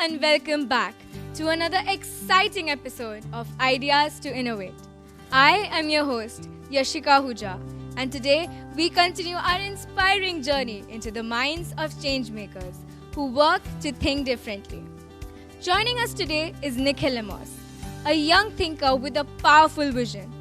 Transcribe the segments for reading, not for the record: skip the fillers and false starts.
and welcome back to another exciting episode of Ideas to Innovate. I am your host, Yashika Huja, and today we continue our inspiring journey into the minds of changemakers who work to think differently. Joining us today is Nikhil Amos, a young thinker with a powerful vision.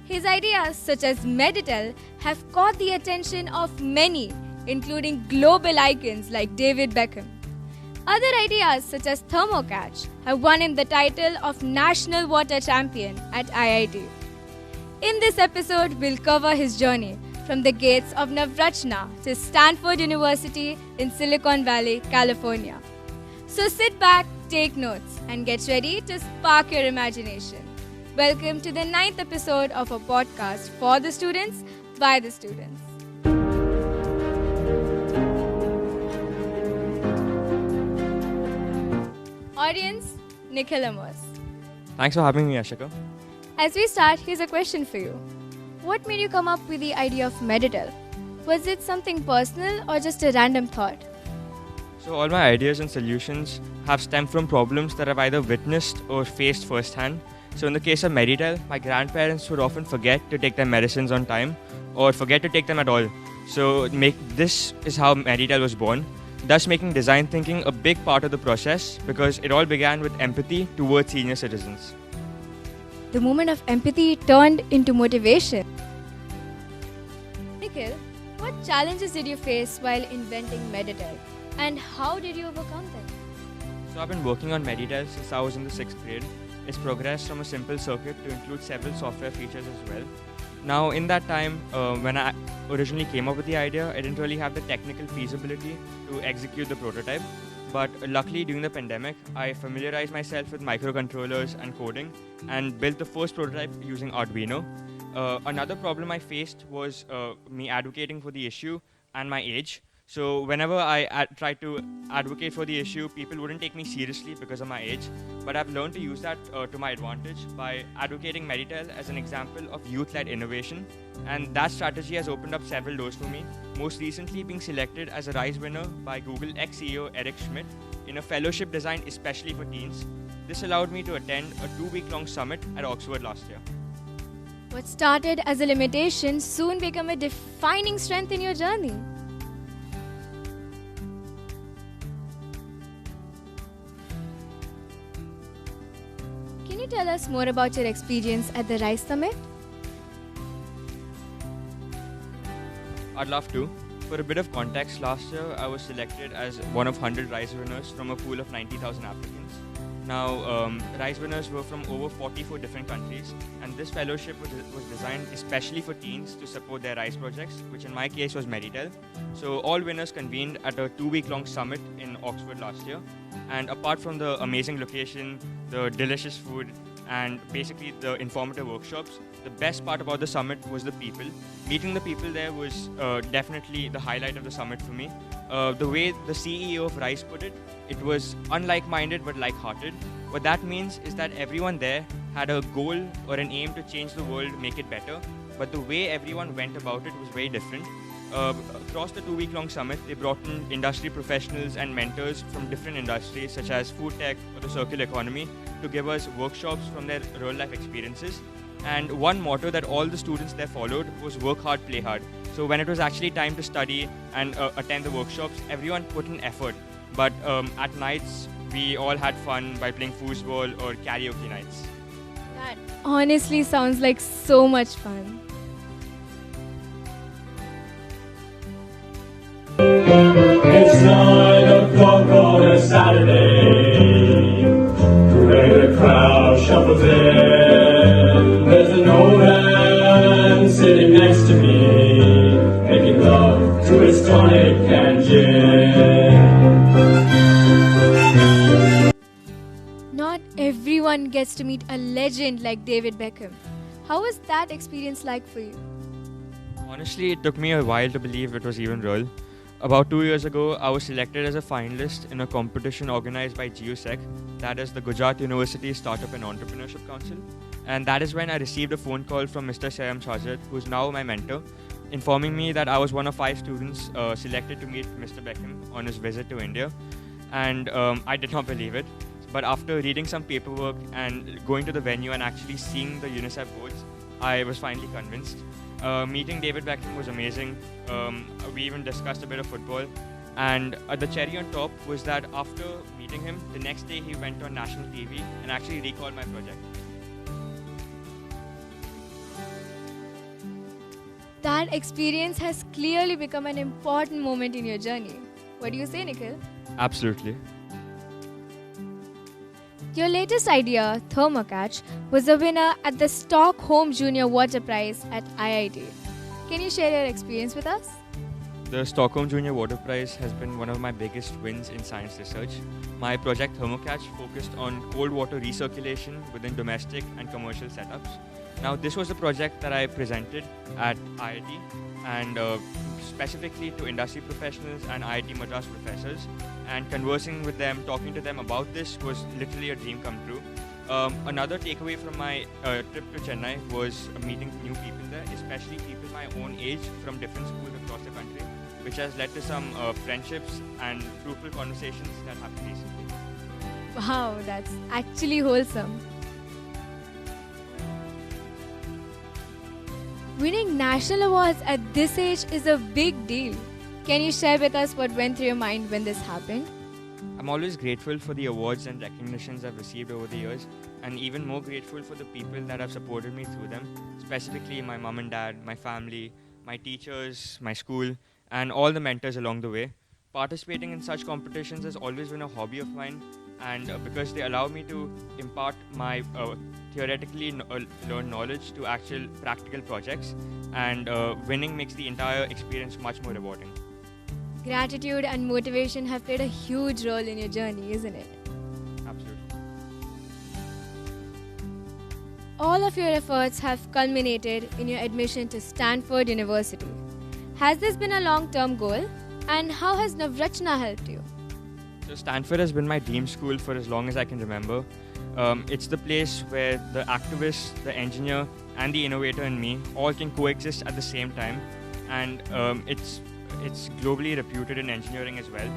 His ideas such as Meditel have caught the attention of many, including global icons like David Beckham. Other ideas such as Thermocatch have won him the title of National Water Champion at IIT. In this episode, we'll cover his journey from the gates of Navrachana to Stanford University in Silicon Valley, California. So sit back, take notes, and get ready to spark your imagination. Welcome to the 9th episode of a podcast for the students, by the students. Audience, Nikhil Amos. Thanks for having me, Ashika. As we start, here's a question for you. What made you come up with the idea of Meditel? Was it something personal or just a random thought? So all my ideas and solutions have stemmed from problems that I've either witnessed or faced firsthand. So in the case of Meditel, my grandparents would often forget to take their medicines on time or forget to take them at all. So this is how Meditel was born, thus making design thinking a big part of the process because it all began with empathy towards senior citizens. The moment of empathy turned into motivation. Nikhil, what challenges did you face while inventing Meditel, and how did you overcome them? So I've been working on Meditel since I was in the 6th grade. It's progressed from a simple circuit to include several software features as well. Now, in that time, when I originally came up with the idea, I didn't really have the technical feasibility to execute the prototype. But luckily, during the pandemic, I familiarized myself with microcontrollers and coding and built the first prototype using Arduino. Another problem I faced was me advocating for the issue and my age. So whenever I tried to advocate for the issue, people wouldn't take me seriously because of my age. But I've learned to use that to my advantage by advocating Meditel as an example of youth-led innovation. And that strategy has opened up several doors for me, most recently being selected as a RISE winner by Google ex-CEO Eric Schmidt in a fellowship designed especially for teens. This allowed me to attend a 2-week-long summit at Oxford last year. What started as a limitation soon became a defining strength in your journey. Can you tell us more about your experience at the RISE Summit? I'd love to. For a bit of context, last year I was selected as one of 100 RISE winners from a pool of 90,000 applicants. Now, RISE winners were from over 44 different countries, and this fellowship was designed especially for teens to support their RISE projects, which in my case was Meditel. So all winners convened at a 2-week-long summit in Oxford last year. And apart from the amazing location, the delicious food, and basically the informative workshops, the best part about the summit was the people. Meeting the people there was definitely the highlight of the summit for me. The way the CEO of RISE put it, it was unlike-minded but like-hearted. What that means is that everyone there had a goal or an aim to change the world, make it better, but the way everyone went about it was very different. Across the 2-week-long summit, they brought in industry professionals and mentors from different industries such as food tech or the circular economy to give us workshops from their real-life experiences. And one motto that all the students there followed was work hard, play hard. So when it was actually time to study and attend the workshops, everyone put in effort. But at nights, we all had fun by playing foosball or karaoke nights. That honestly sounds like so much fun. It's 9 o'clock on a Saturday. The crowd shuffles in. There's an old man sitting next to me, making love to his tonic and gin. Not everyone gets to meet a legend like David Beckham. How was that experience like for you? Honestly, it took me a while to believe it was even real. About 2 years ago, I was selected as a finalist in a competition organized by GUSEC, that is the Gujarat University Startup and Entrepreneurship Council. And that is when I received a phone call from Mr. Sayam Shahzad, who's now my mentor, informing me that I was one of 5 students selected to meet Mr. Beckham on his visit to India. and I did not believe it. But after reading some paperwork and going to the venue and actually seeing the UNICEF boards, I was finally convinced. Meeting David Beckham was amazing. We even discussed a bit of football. And the cherry on top was that after meeting him, the next day he went on national TV and actually recalled my project. That experience has clearly become an important moment in your journey. What do you say, Nikhil? Absolutely. Your latest idea, Thermocatch, was a winner at the Stockholm Junior Water Prize at IIT. Can you share your experience with us? The Stockholm Junior Water Prize has been one of my biggest wins in science research. My project Thermocatch focused on cold water recirculation within domestic and commercial setups. Now, this was a project that I presented at IIT and specifically to industry professionals and IIT Madras professors. And conversing with them, talking to them about this was literally a dream come true. Another takeaway from my trip to Chennai was meeting new people there, especially people my own age from different schools across the country, which has led to some friendships and fruitful conversations that happened recently. Wow, that's actually wholesome. Winning national awards at this age is a big deal. Can you share with us what went through your mind when this happened? I'm always grateful for the awards and recognitions I've received over the years, and even more grateful for the people that have supported me through them, specifically my mom and dad, my family, my teachers, my school, and all the mentors along the way. Participating in such competitions has always been a hobby of mine, and because they allow me to impart my theoretically learned knowledge to actual practical projects, and winning makes the entire experience much more rewarding. Gratitude and motivation have played a huge role in your journey, isn't it? Absolutely. All of your efforts have culminated in your admission to Stanford University. Has this been a long-term goal? And how has Navrachana helped you? So Stanford has been my dream school for as long as I can remember. It's the place where the activist, the engineer, and the innovator in me all can coexist at the same time. And it's globally reputed in engineering as well.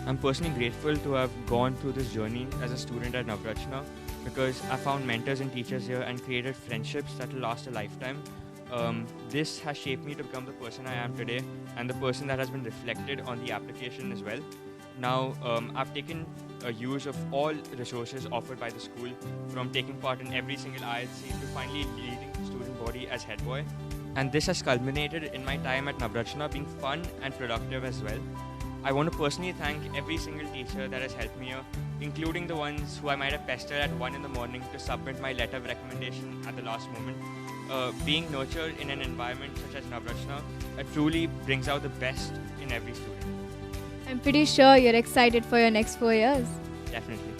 I'm personally grateful to have gone through this journey as a student at Navrachana because I found mentors and teachers here and created friendships that will last a lifetime. This has shaped me to become the person I am today and the person that has been reflected on the application as well. Now, I've taken use of all resources offered by the school, from taking part in every single ILC to finally leading the student body as head boy. And this has culminated in my time at Navrachana being fun and productive as well. I want to personally thank every single teacher that has helped me here, including the ones who I might have pestered at 1 a.m. to submit my letter of recommendation at the last moment. Being nurtured in an environment such as Navrachana truly brings out the best in every student. I'm pretty sure you're excited for your next 4 years. Definitely.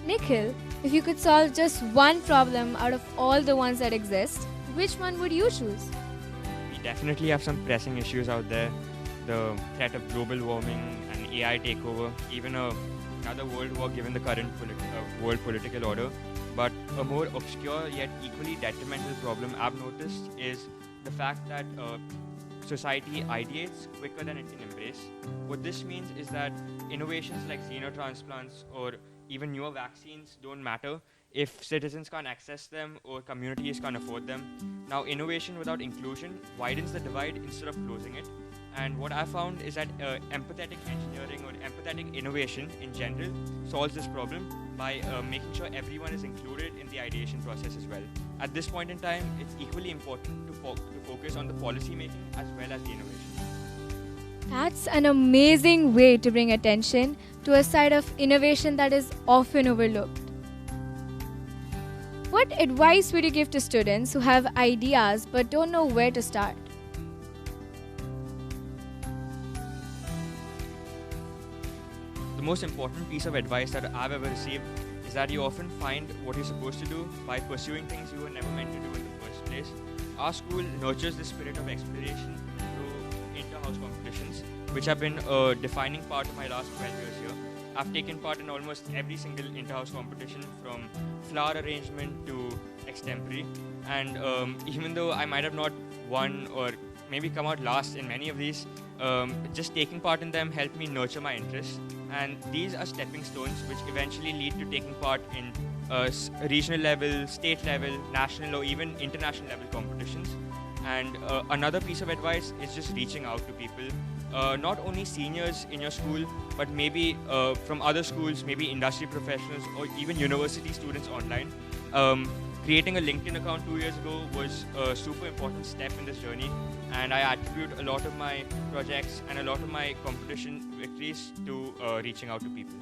Nikhil, if you could solve just one problem out of all the ones that exist, which one would you choose? We definitely have some pressing issues out there. The threat of global warming and AI takeover, even another world war given the current world political order. But a more obscure yet equally detrimental problem I've noticed is the fact that society ideates quicker than it can embrace. What this means is that innovations like xenotransplants or even newer vaccines don't matter if citizens can't access them or communities can't afford them. Now, innovation without inclusion widens the divide instead of closing it. And what I found is that empathetic engineering or empathetic innovation in general solves this problem by making sure everyone is included in the ideation process as well. At this point in time, it's equally important to focus on the policy making as well as the innovation. That's an amazing way to bring attention to a side of innovation that is often overlooked. What advice would you give to students who have ideas but don't know where to start? The most important piece of advice that I've ever received is that you often find what you're supposed to do by pursuing things you were never meant to do in the first place. Our school nurtures the spirit of exploration through inter-house competitions, which have been a defining part of my last 12 years here. I've taken part in almost every single inter-house competition, from flower arrangement to extempore. And even though I might have not won or maybe come out last in many of these, just taking part in them helped me nurture my interests. And these are stepping stones which eventually lead to taking part in regional level, state level, national or even international level competitions. And another piece of advice is just reaching out to people, not only seniors in your school, but maybe from other schools, maybe industry professionals or even university students online. Creating a LinkedIn account 2 years ago was a super important step in this journey, and I attribute a lot of my projects and a lot of my competition victories to reaching out to people.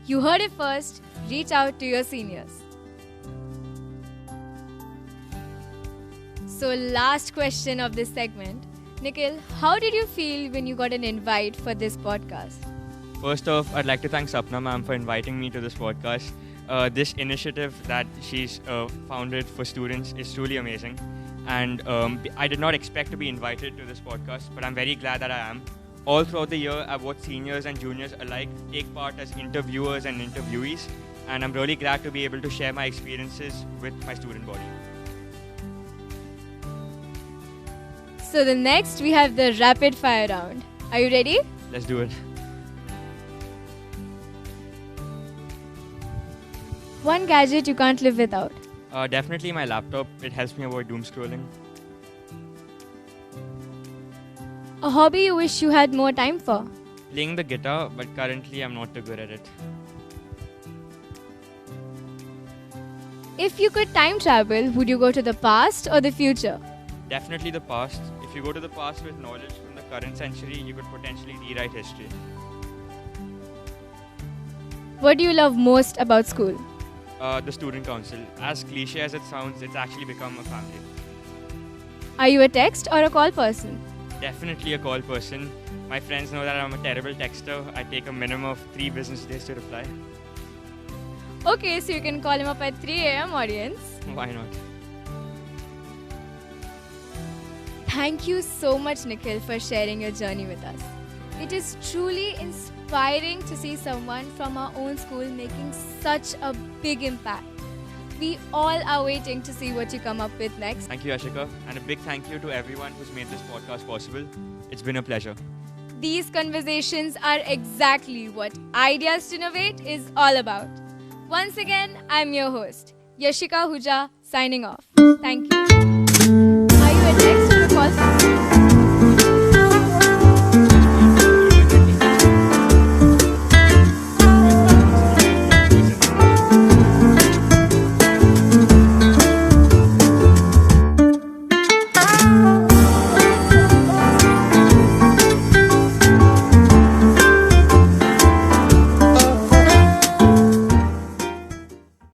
You heard it first, reach out to your seniors. So last question of this segment. Nikhil, how did you feel when you got an invite for this podcast? First off, I'd like to thank Sapna ma'am for inviting me to this podcast. This initiative that she's founded for students is truly amazing. And I did not expect to be invited to this podcast, but I'm very glad that I am. All throughout the year, I've watched seniors and juniors alike take part as interviewers and interviewees. And I'm really glad to be able to share my experiences with my student body. So the next we have the rapid fire round. Are you ready? Let's do it. One gadget you can't live without. Definitely my laptop. It helps me avoid doom scrolling. A hobby you wish you had more time for. Playing the guitar, but currently I'm not too good at it. If you could time travel, would you go to the past or the future? Definitely the past. If you go to the past with knowledge from the current century, you could potentially rewrite history. What do you love most about school? The student council. As cliche as it sounds, it's actually become a family. Are you a text or a call person? Definitely a call person. My friends know that I'm a terrible texter. I take a minimum of 3 business days to reply. Okay, so you can call him up at 3 a.m. audience. Why not? Thank you so much, Nikhil, for sharing your journey with us. It is truly inspiring to see someone from our own school making such a big impact. We all are waiting to see what you come up with next. Thank you, Ashika. And a big thank you to everyone who's made this podcast possible. It's been a pleasure. These conversations are exactly what Ideas to Innovate is all about. Once again, I'm your host, Yashika Huja, signing off. Thank you. Are you a text or a call?